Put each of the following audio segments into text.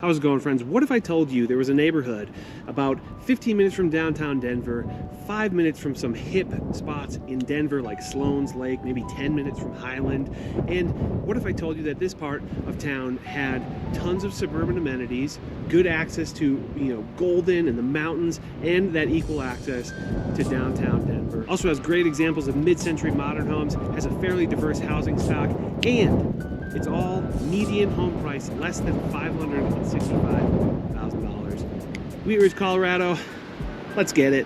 How's it going, friends? What if I told you there was a neighborhood about 15 minutes from downtown Denver, 5 minutes from some hip spots in Denver like Sloan's Lake, maybe 10 minutes from Highland? And what if I told you that this part of town had tons of suburban amenities, good access to, Golden and the mountains, and that equal access to downtown Denver? Also has great examples of mid-century modern homes, has a fairly diverse housing stock, and it's all median home price less than $565,000. Wheat Ridge, Colorado. Let's get it.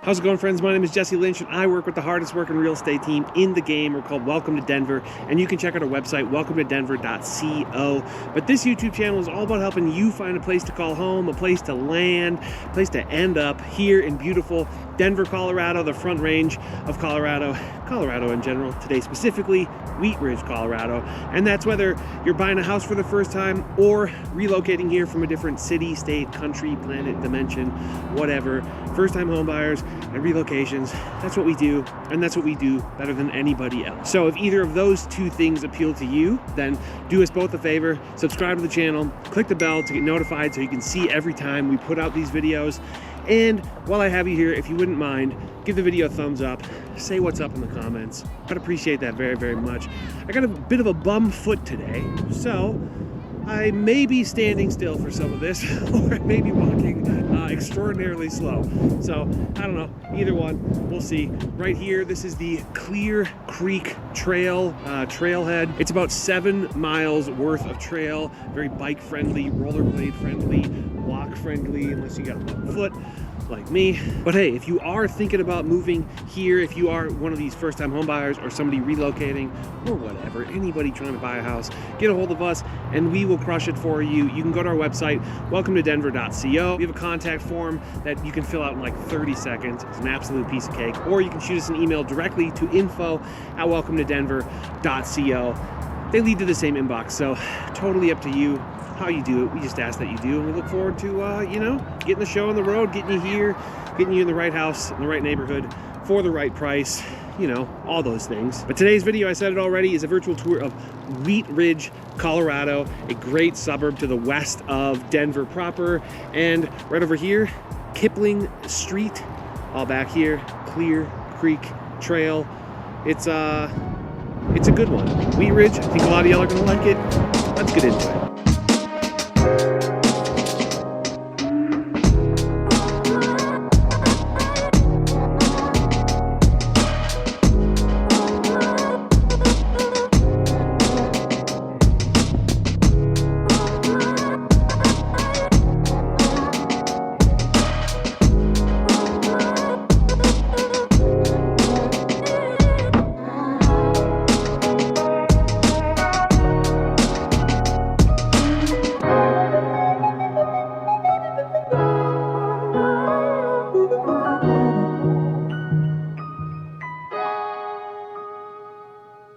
How's it going, friends? My name is Jesse Lynch, and I work with the hardest working real estate team in the game. We're called Welcome to Denver, and you can check out our website, welcometodenver.co. But this YouTube channel is all about helping you find a place to call home, a place to land, a place to end up here in beautiful Denver, Colorado, the Front Range of Colorado in general. Today specifically, Wheat Ridge, Colorado. And that's whether you're buying a house for the first time or relocating here from a different city, state, country, planet, dimension, whatever. First-time home buyers and relocations, that's what we do, and that's what we do better than anybody else. So if either of those two things appeal to you, then do us both a favor, subscribe to the channel, click the bell to get notified so you can see every time we put out these videos. And while I have you here, if you wouldn't mind, give the video a thumbs up, say what's up in the comments. I'd appreciate that very, very much. I got a bit of a bum foot today, so I may be standing still for some of this, or I may be walking extraordinarily slow. So, I don't know, either one, we'll see. Right here, this is the Clear Creek Trail, trailhead. It's about 7 miles worth of trail, very bike friendly, rollerblade friendly, walk friendly, unless you got a bum foot like me. But hey, if you are thinking about moving here, if you are one of these first-time home buyers or somebody relocating or whatever, anybody trying to buy a house, get a hold of us and we will crush it for you. You can go to our website, welcometodenver.co. We have a contact form that you can fill out in like 30 seconds. It's an absolute piece of cake. Or you can shoot us an email directly to info@welcometodenver.co. They lead to the same inbox, so totally up to you how you do it. We just ask that you do, and we look forward to getting the show on the road, getting you here, getting you in the right house, in the right neighborhood, for the right price, all those things. But today's video, I said it already, is a virtual tour of Wheat Ridge, Colorado, a great suburb to the west of Denver proper. And right over here, Kipling Street, all back here, Clear Creek Trail. It's a good one. Wheat Ridge, I think a lot of y'all are gonna like it. Let's get into it.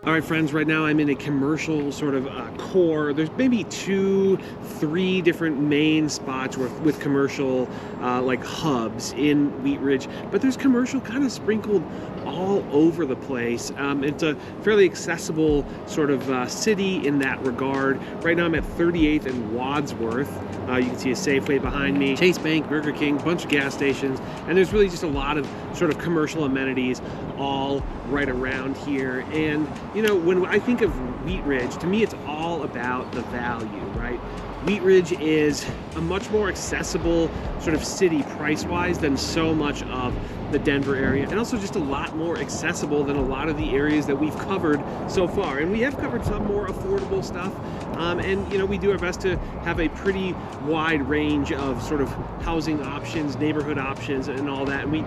All right, friends, right now I'm in a commercial sort of core. There's maybe 2-3 different main spots with commercial like hubs in Wheat Ridge, but there's commercial kind of sprinkled all over the place. It's a fairly accessible sort of city in that regard. Right now I'm at 38th and Wadsworth. You can see a Safeway behind me, Chase Bank, Burger King, bunch of gas stations, and there's really just a lot of sort of commercial amenities all right around here. And when I think of Wheat Ridge, to me it's all about the value, right? Wheat Ridge is a much more accessible sort of city price-wise than so much of the Denver area, and also just a lot more accessible than a lot of the areas that we've covered so far. And we have covered some more affordable stuff, and we do our best to have a pretty wide range of sort of housing options, neighborhood options, and all that. And we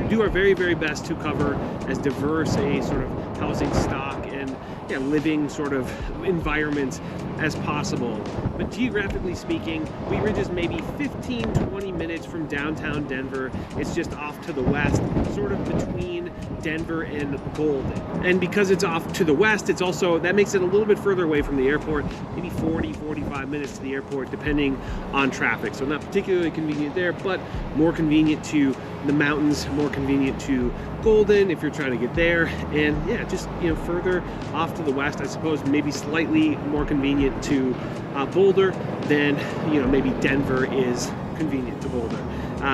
do our very, very best to cover as diverse a sort of housing stock and living sort of environment as possible. But geographically speaking, Wheat Ridge is maybe 15-20 minutes from downtown Denver. It's just off to the west, sort of between Denver and Golden. And because it's off to the west, it's also, that makes it a little bit further away from the airport, maybe 40-45 minutes to the airport, depending on traffic. So not particularly convenient there, but more convenient to the mountains, more convenient to Golden if you're trying to get there. And yeah, just, further off to the west, I suppose, maybe slightly more convenient to Boulder than, maybe Denver is convenient to Boulder.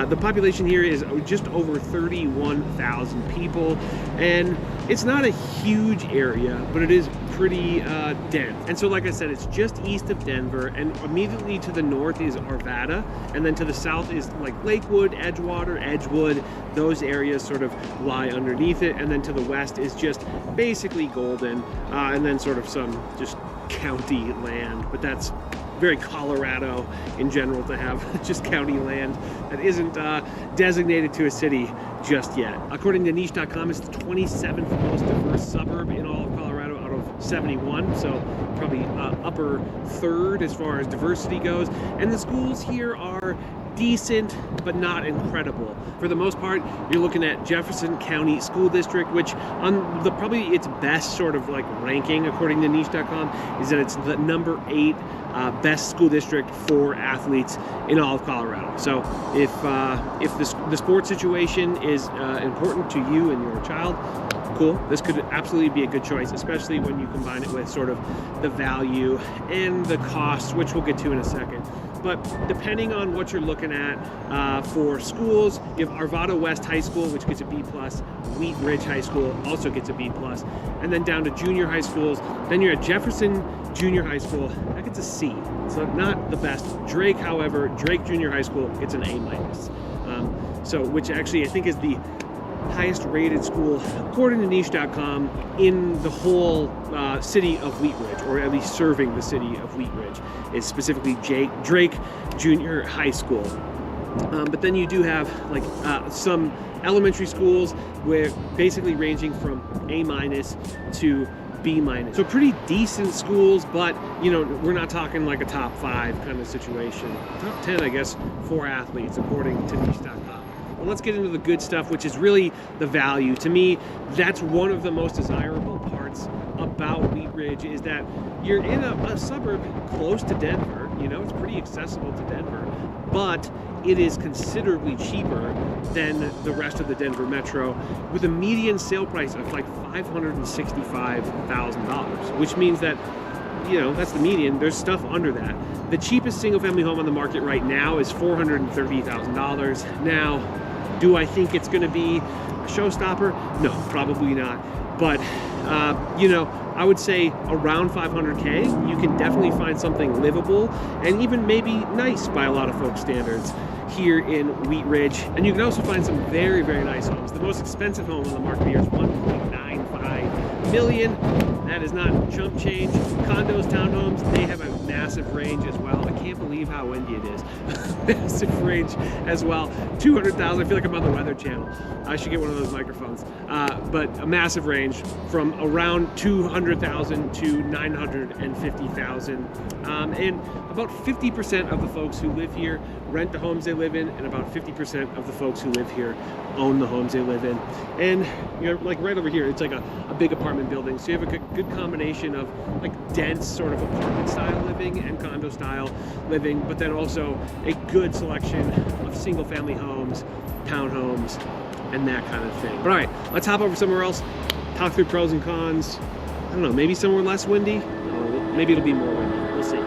The population here is just over 31,000 people, and it's not a huge area, but it is pretty dense. And so, like I said, it's just east of Denver, and immediately to the north is Arvada, and then to the south is like Lakewood, Edgewater, Edgewood. Those areas sort of lie underneath it, and then to the west is just basically Golden, and then sort of some just county land, but that's very Colorado in general to have just county land that isn't designated to a city just yet. According to niche.com, it's the 27th most diverse suburb in all of Colorado out of 71, so probably upper third as far as diversity goes. And the schools here are decent, but not incredible. For the most part, you're looking at Jefferson County School District, which on the probably its best sort of like ranking according to niche.com is that it's the number 8 best school district for athletes in all of Colorado. So if the sports situation is important to you and your child, cool, this could absolutely be a good choice, especially when you combine it with sort of the value and the cost, which we'll get to in a second. But depending on what you're looking at for schools, you have Arvada West High School, which gets a B+, Wheat Ridge High School also gets a B+, and then down to junior high schools. Then you're at Jefferson Junior High School, that gets a C. So not the best. Drake, however, Drake Junior High School gets an A-. So which actually I think is the highest rated school according to niche.com in the whole city of Wheat Ridge, or at least serving the city of Wheat Ridge, is specifically Drake Junior High School. But then you do have like some elementary schools where basically ranging from A- to B-. So pretty decent schools, but we're not talking like a top 5 kind of situation. Top 10, I guess, for athletes according to niche.com. Well, let's get into the good stuff, which is really the value. To me, that's one of the most desirable parts about Wheat Ridge, is that you're in a suburb close to Denver. It's pretty accessible to Denver, but it is considerably cheaper than the rest of the Denver metro, with a median sale price of like $565,000, which means that that's the median. There's stuff under that. The cheapest single-family home on the market right now is $430,000. Now, do I think it's going to be a showstopper? No, probably not. But, I would say around 500K, you can definitely find something livable and even maybe nice by a lot of folks' standards here in Wheat Ridge. And you can also find some very, very nice homes. The most expensive home on the market here is $1.95 million. That is not chump change. Condos, townhomes, they have a massive range as well. I can't believe how windy it is. Massive range as well. 200,000. I feel like I'm on the Weather Channel. I should get one of those microphones. But a massive range from around 200,000 to 950,000. And about 50% of the folks who live here rent the homes they live in, and about 50% of the folks who live here own the homes they live in. And like right over here, it's like a big apartment building, so you have a good combination of like dense sort of apartment style living and condo style living, but then also a good selection of single family homes, townhomes, and that kind of thing. But all right, let's hop over somewhere else, talk through pros and cons. I don't know, maybe somewhere less windy, or maybe it'll be more windy. We'll see.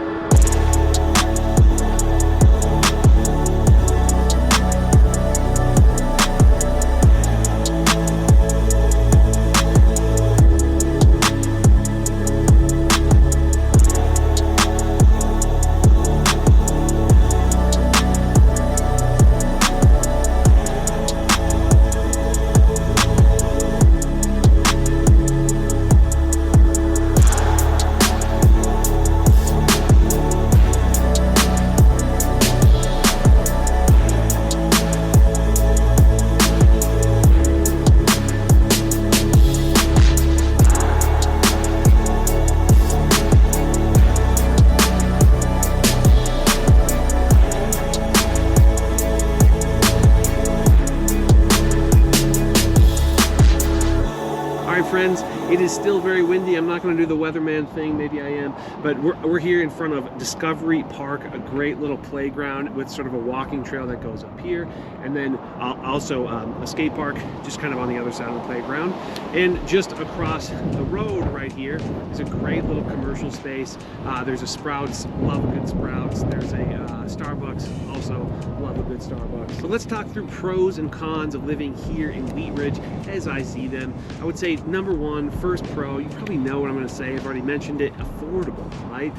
friends. It is still very windy. I'm not going to do the weatherman thing, maybe I am, but we're here in front of Discovery Park, a great little playground with sort of a walking trail that goes up here, and then also a skate park just kind of on the other side of the playground. And just across the road right here is a great little commercial space. There's a Sprouts, love a good Sprouts. There's a Starbucks, also love a good Starbucks. So let's talk through pros and cons of living here in Wheat Ridge as I see them. I would say number one, first pro, you probably know what I'm going to say. I've already mentioned it, affordable, right?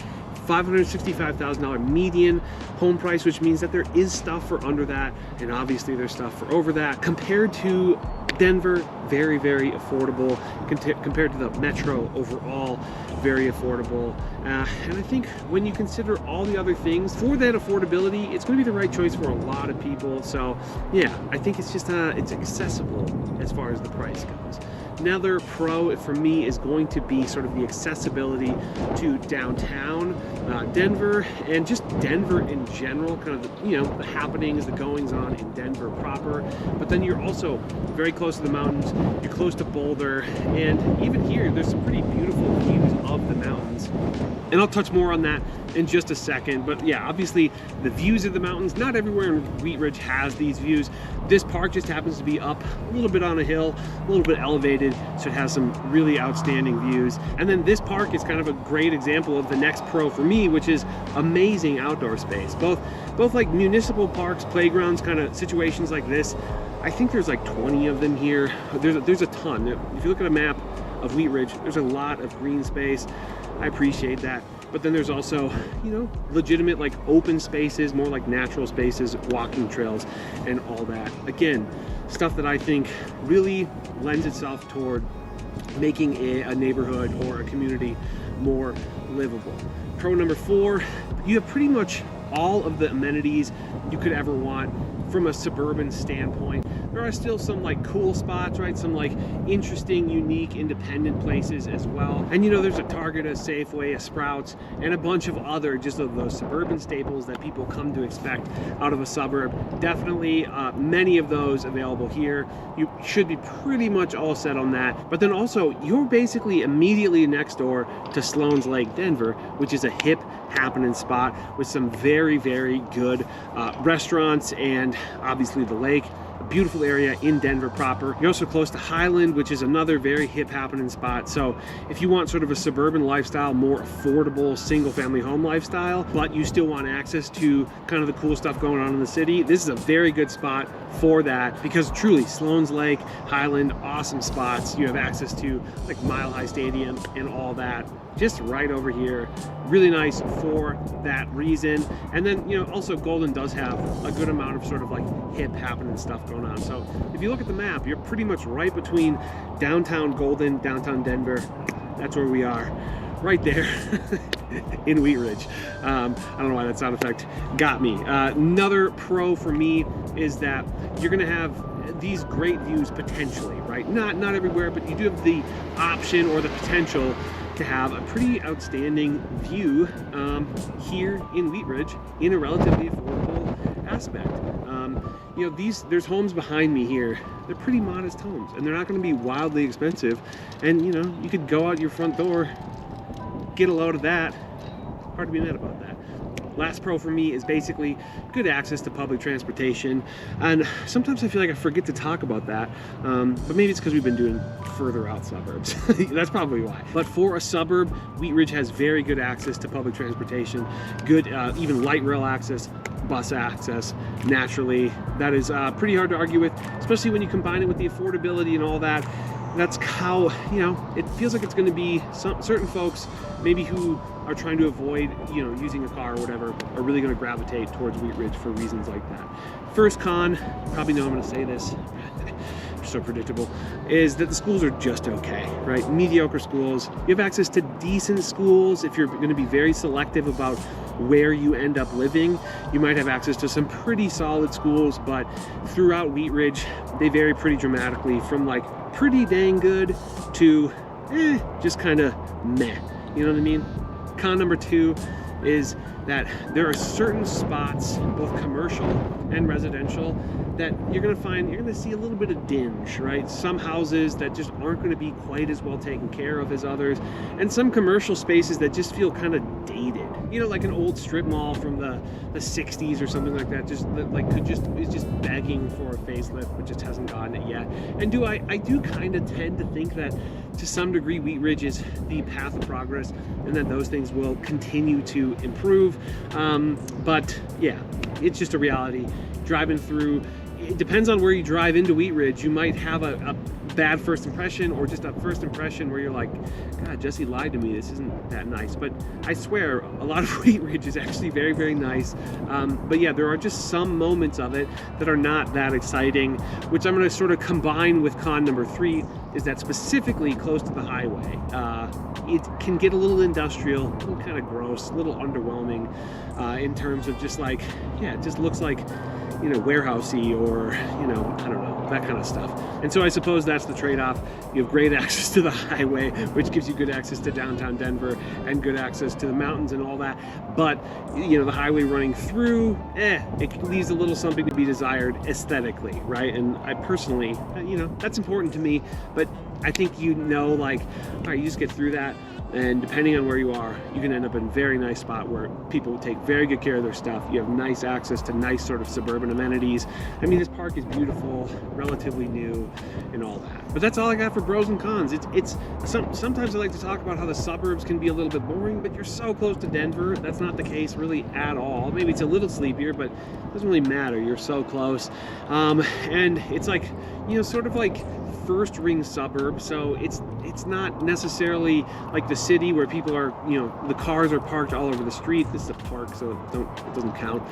$565,000 median home price, which means that there is stuff for under that, and obviously there's stuff for over that. Compared to Denver, very, very affordable. Compared to the metro overall, very affordable. And I think when you consider all the other things, for that affordability, it's going to be the right choice for a lot of people. So yeah, I think it's just it's accessible as far as the price goes. Another pro for me is going to be sort of the accessibility to downtown Denver, and just Denver in general, kind of the, the happenings, the goings on in Denver proper. But then you're also very close to the mountains, you're close to Boulder, and even here there's some pretty beautiful views of the mountains. And I'll touch more on that in just a second, but yeah, obviously the views of the mountains, not everywhere in Wheat Ridge has these views. This park just happens to be up a little bit on a hill, a little bit elevated, so it has some really outstanding views. And then this park is kind of a great example of the next pro for me, which is amazing outdoor space. Both like municipal parks, playgrounds, kind of situations like this. I think there's like 20 of them here. There's a ton. If you look at a map of Wheat Ridge, there's a lot of green space. I appreciate that. But then there's also, legitimate like open spaces, more like natural spaces, walking trails, and all that. Again, stuff that I think really lends itself toward making a neighborhood or a community more livable. Pro number 4, you have pretty much all of the amenities you could ever want from a suburban standpoint. There are still some like cool spots, right? Some like interesting, unique, independent places as well. And there's a Target, a Safeway, a Sprouts, and a bunch of other just of those suburban staples that people come to expect out of a suburb. Definitely many of those available here. You should be pretty much all set on that. But then also, you're basically immediately next door to Sloan's Lake, Denver, which is a hip happening spot with some very, very good restaurants and obviously the lake. A beautiful area in Denver proper. You're also close to Highland, which is another very hip happening spot. So if you want sort of a suburban lifestyle, more affordable single family home lifestyle, but you still want access to kind of the cool stuff going on in the city, this is a very good spot for that, because truly Sloan's Lake, Highland, awesome spots. You have access to like Mile High Stadium and all that just right over here. Really nice for that reason. And then also Golden does have a good amount of sort of like hip happening stuff going on. So if you look at the map, you're pretty much right between downtown Golden, downtown Denver. That's where we are, right there in Wheat Ridge. I don't know why that sound effect got me. Another pro for me is that you're gonna have these great views potentially, right? Not everywhere, but you do have the option or the potential to have a pretty outstanding view here in Wheat Ridge in a relatively affordable aspect. There's homes behind me here. They're pretty modest homes, and they're not going to be wildly expensive. And you could go out your front door, get a load of that. Hard to be mad about that. Last pro for me is basically good access to public transportation, and sometimes I feel like I forget to talk about that, but maybe it's because we've been doing further out suburbs. That's probably why. But for a suburb, Wheat Ridge has very good access to public transportation, good even light rail access, bus access. Naturally, that is pretty hard to argue with, especially when you combine it with the affordability and all that. That's how, it feels like it's going to be certain folks maybe who are trying to avoid, using a car or whatever, are really going to gravitate towards Wheat Ridge for reasons like that. First con, probably know I'm going to say this, so predictable, is that the schools are just okay, right? Mediocre schools. You have access to decent schools. If you're going to be very selective about where you end up living, you might have access to some pretty solid schools, but throughout Wheat Ridge, they vary pretty dramatically from like pretty dang good to just kind of meh. You know what I mean? Con number 2 is that there are certain spots, both commercial and residential, that you're gonna see a little bit of dinge, right? Some houses that just aren't gonna be quite as well taken care of as others, and some commercial spaces that just feel kind of dated. You know, like an old strip mall from the 60s or something like that, just like is just begging for a facelift, but just hasn't gotten it yet. And I do kind of tend to think that to some degree Wheat Ridge is the path of progress, and that those things will continue to improve. But yeah, it's just a reality. Driving through, it depends on where you drive into Wheat Ridge. You might have a bad first impression, or just a first impression where you're like, God, Jesse lied to me, this isn't that nice. But I swear, a lot of Wheat Ridge is actually very, very nice. But yeah, there are just some moments of it that are not that exciting, which I'm going to sort of combine with con number 3, is that specifically close to the highway, it can get a little industrial, a little kind of gross, a little underwhelming in terms of just like, yeah, it just looks like, you know, warehousey, or, you know, I don't know, that kind of stuff. And so I suppose that's the trade-off. You have great access to the highway, which gives you good access to downtown Denver and good access to the mountains and all that. But, you know, the highway running through, it leaves a little something to be desired aesthetically, right? And I personally, you know, that's important to me. But I think, you know, like, all right, you just get through that, and depending on where you are, you can end up in a very nice spot where people will take very good care of their stuff. You have nice access to nice sort of suburban amenities. I mean, this park is beautiful, relatively new, and all that. But that's all I got for pros and cons. Sometimes I like to talk about how the suburbs can be a little bit boring, but you're so close to Denver. That's not the case really at all. Maybe it's a little sleepier, but it doesn't really matter. You're so close. And it's like, you know, sort of like first ring suburb, so it's not necessarily like the city where people are, you know, the cars are parked all over the street. This is a park, so it doesn't count.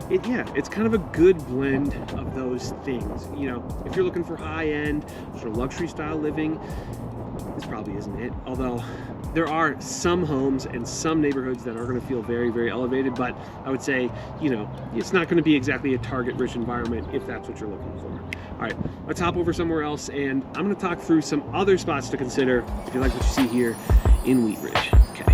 It's kind of a good blend of those things. You know, if you're looking for high end sort of luxury style living, this probably isn't it. Although there are some homes and some neighborhoods that are going to feel very, very elevated, but I would say, you know, it's not going to be exactly a target rich environment if that's what you're looking for. All right, let's hop over somewhere else, and I'm going to talk through some other spots to consider if you like what you see here in Wheat Ridge. Okay.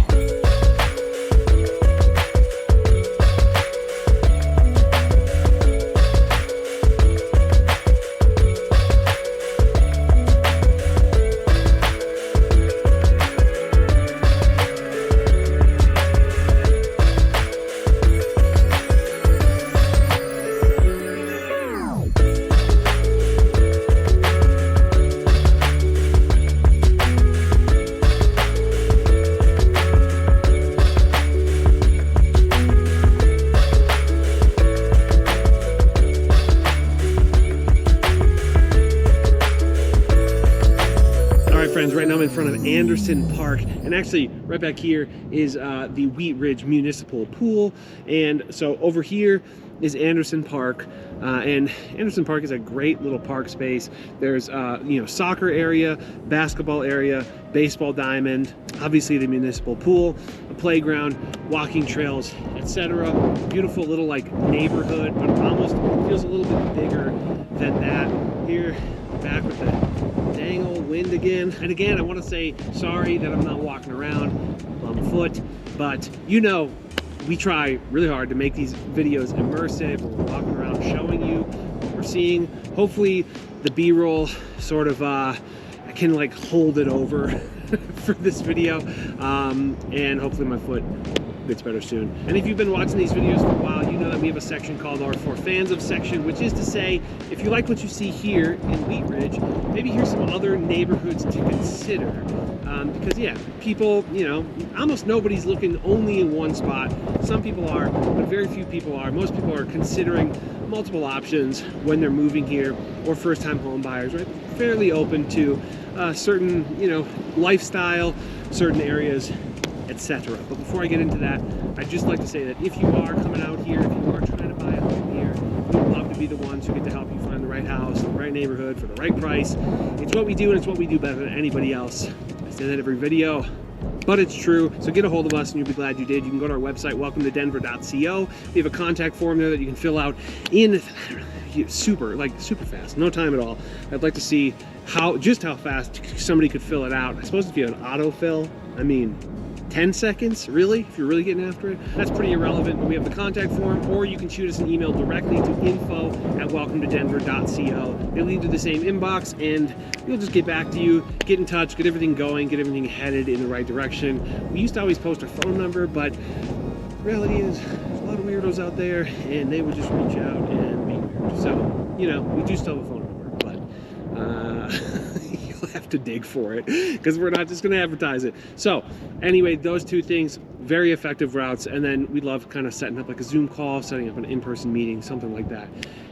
Right now I'm in front of Anderson Park, and actually right back here is the Wheat Ridge Municipal Pool. And so over here is Anderson Park, and Anderson Park is a great little park space. There's you know, soccer area, basketball area, baseball diamond, obviously the municipal pool, a playground, walking trails, etc. Beautiful little like neighborhood, but almost feels a little bit bigger than that. Here, back with the dang old wind again. And again, I want to say sorry that I'm not walking around on foot, but you know, we try really hard to make these videos immersive. We're walking around showing you what we're seeing. Hopefully the B-roll sort of I can like hold it over for this video, and hopefully my foot gets better soon. And if you've been watching these videos for a while, you know that we have a section called our For Fans of section, which is to say, if you like what you see here in Wheat Ridge, maybe here's some other neighborhoods to consider. Because yeah, people, you know, almost nobody's looking only in one spot. Some people are, but very few people are. Most people are considering multiple options when they're moving here, or first-time home buyers, right? Fairly open to certain, you know, lifestyle, certain areas, etc. But before I get into that, I'd just like to say that if you are coming out here, if you are trying to buy a home here, we'd love to be the ones who get to help you find the right house, the right neighborhood, for the right price. It's what we do, and it's what we do better than anybody else. I say that every video, but it's true. So get a hold of us and you'll be glad you did. You can go to our website, welcometodenver.co. We have a contact form there that you can fill out in super fast, no time at all. I'd like to see just how fast somebody could fill it out. I suppose if you have an autofill, I mean, 10 seconds, really, if you're really getting after it. That's pretty irrelevant, but we have the contact form, or you can shoot us an email directly to info@welcometodenver.co. They lead to the same inbox, and we'll just get back to you, get in touch, get everything going, get everything headed in the right direction. We used to always post our phone number, but reality is a lot of weirdos out there, and they would just reach out and be weird. So, you know, we do still have a phone number, but you'll have to dig for it, because we're not just going to advertise it. So anyway, those two things, very effective routes. And then we love kind of setting up like a Zoom call, setting up an in-person meeting, something like that,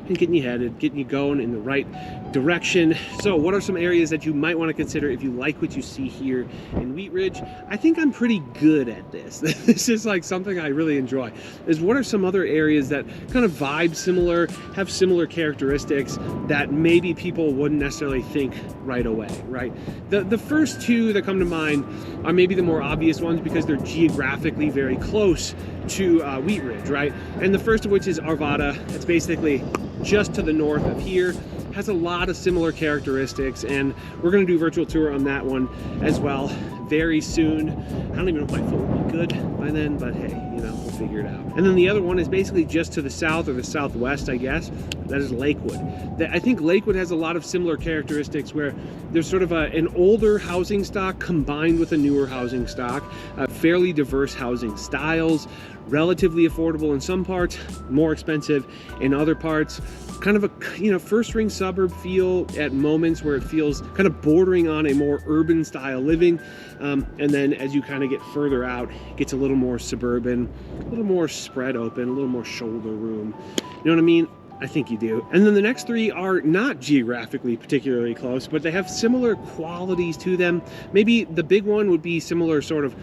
and getting you headed, getting you going in the right direction. So what are some areas that you might want to consider if you like what you see here in Wheat Ridge? I think I'm pretty good at this. This is like something I really enjoy. Is what are some other areas that kind of vibe similar, have similar characteristics that maybe people wouldn't necessarily think right away, right? The first two that come to mind are maybe the more obvious ones because they're geographically very close to Wheat Ridge, right? And the first of which is Arvada. It's basically just to the north of here. Has a lot of similar characteristics, and we're going to do a virtual tour on that one as well very soon. I don't even know if my phone will be good by then, but hey, you know, we'll figure it out. And then the other one is basically just to the south or the southwest, I guess. That is Lakewood. I think Lakewood has a lot of similar characteristics where there's sort of an older housing stock combined with a newer housing stock, fairly diverse housing styles, relatively affordable in some parts, more expensive in other parts. Kind of a, you know, first ring suburb feel at moments where it feels kind of bordering on a more urban style living. And then as you kind of get further out, it gets a little more suburban, a little more spread open, a little more shoulder room. You know what I mean? I think you do. And then the next three are not geographically particularly close, but they have similar qualities to them. Maybe the big one would be similar sort of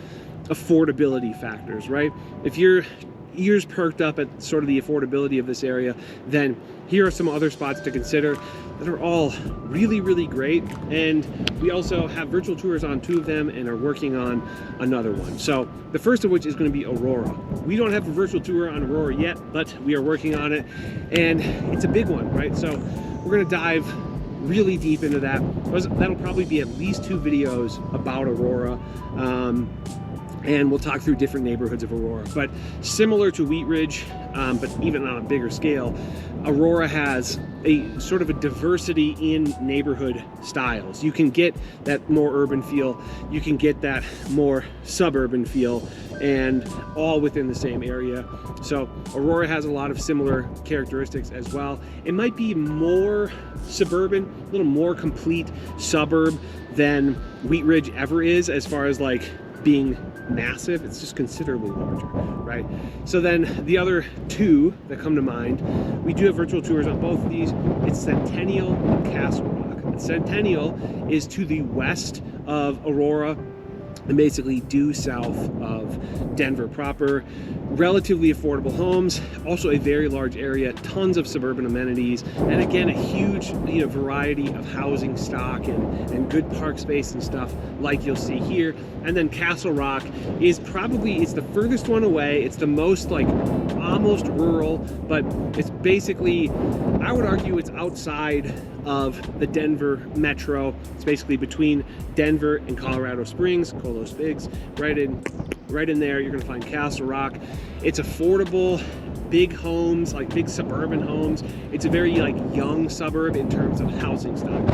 affordability factors, right? If your ears perked up at sort of the affordability of this area, then here are some other spots to consider that are all really, really great. And we also have virtual tours on two of them and are working on another one. So the first of which is going to be Aurora. We don't have a virtual tour on Aurora yet, but we are working on it, and it's a big one, right? So we're going to dive really deep into that. That'll probably be at least 2 videos about Aurora. And we'll talk through different neighborhoods of Aurora. But similar to Wheat Ridge, but even on a bigger scale, Aurora has a sort of a diversity in neighborhood styles. You can get that more urban feel, you can get that more suburban feel, and all within the same area. So Aurora has a lot of similar characteristics as well. It might be more suburban, a little more complete suburb than Wheat Ridge ever is, as far as like being massive. It's just considerably larger, right? So then the other 2 that come to mind, we do have virtual tours on both of these. It's Centennial and Castle Rock. Centennial is to the west of Aurora and basically due south of Denver proper. Relatively affordable homes, also a very large area, tons of suburban amenities, and again a huge, you know, variety of housing stock and good park space and stuff like you'll see here. And then Castle Rock is probably, it's the furthest one away. It's the most like almost rural, but it's basically, I would argue it's outside of the Denver metro. It's basically between Denver and Colorado Springs, Colo Spigs, right in there. You're gonna find Castle Rock. It's affordable, big homes, like big suburban homes. It's a very like young suburb in terms of housing stock,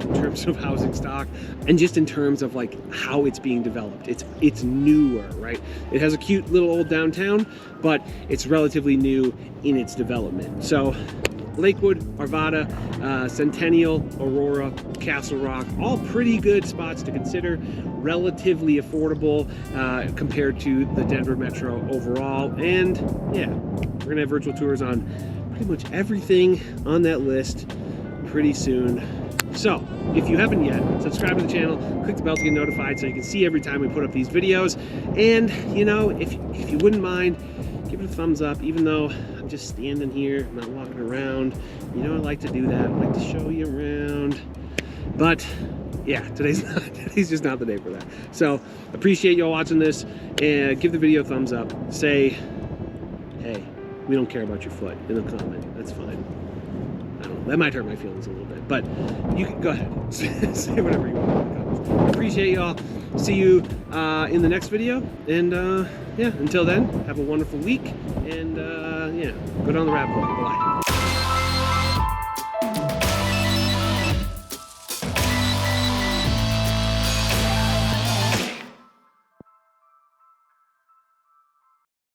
in terms of housing stock, and just in terms of like how it's being developed. It's newer, right? It has a cute little old downtown, but it's relatively new in its development. So Lakewood, Arvada, Centennial, Aurora, Castle Rock, all pretty good spots to consider, relatively affordable compared to the Denver metro overall. And yeah, we're gonna have virtual tours on pretty much everything on that list pretty soon. So if you haven't yet, subscribe to the channel, click the bell to get notified so you can see every time we put up these videos. And you know, if you wouldn't mind, give it a thumbs up, even though I'm just standing here, not walking around. You know, I like to do that. I like to show you around. But yeah, today's just not the day for that. So appreciate y'all watching this, and give the video a thumbs up. Say, hey, we don't care about your foot in the comment. That's fine. I don't know. That might hurt my feelings a little bit, but you can go ahead. Say whatever you want in the comments. Appreciate y'all. See you in the next video. And yeah, until then, have a wonderful week. And yeah, go down the rabbit hole. Bye.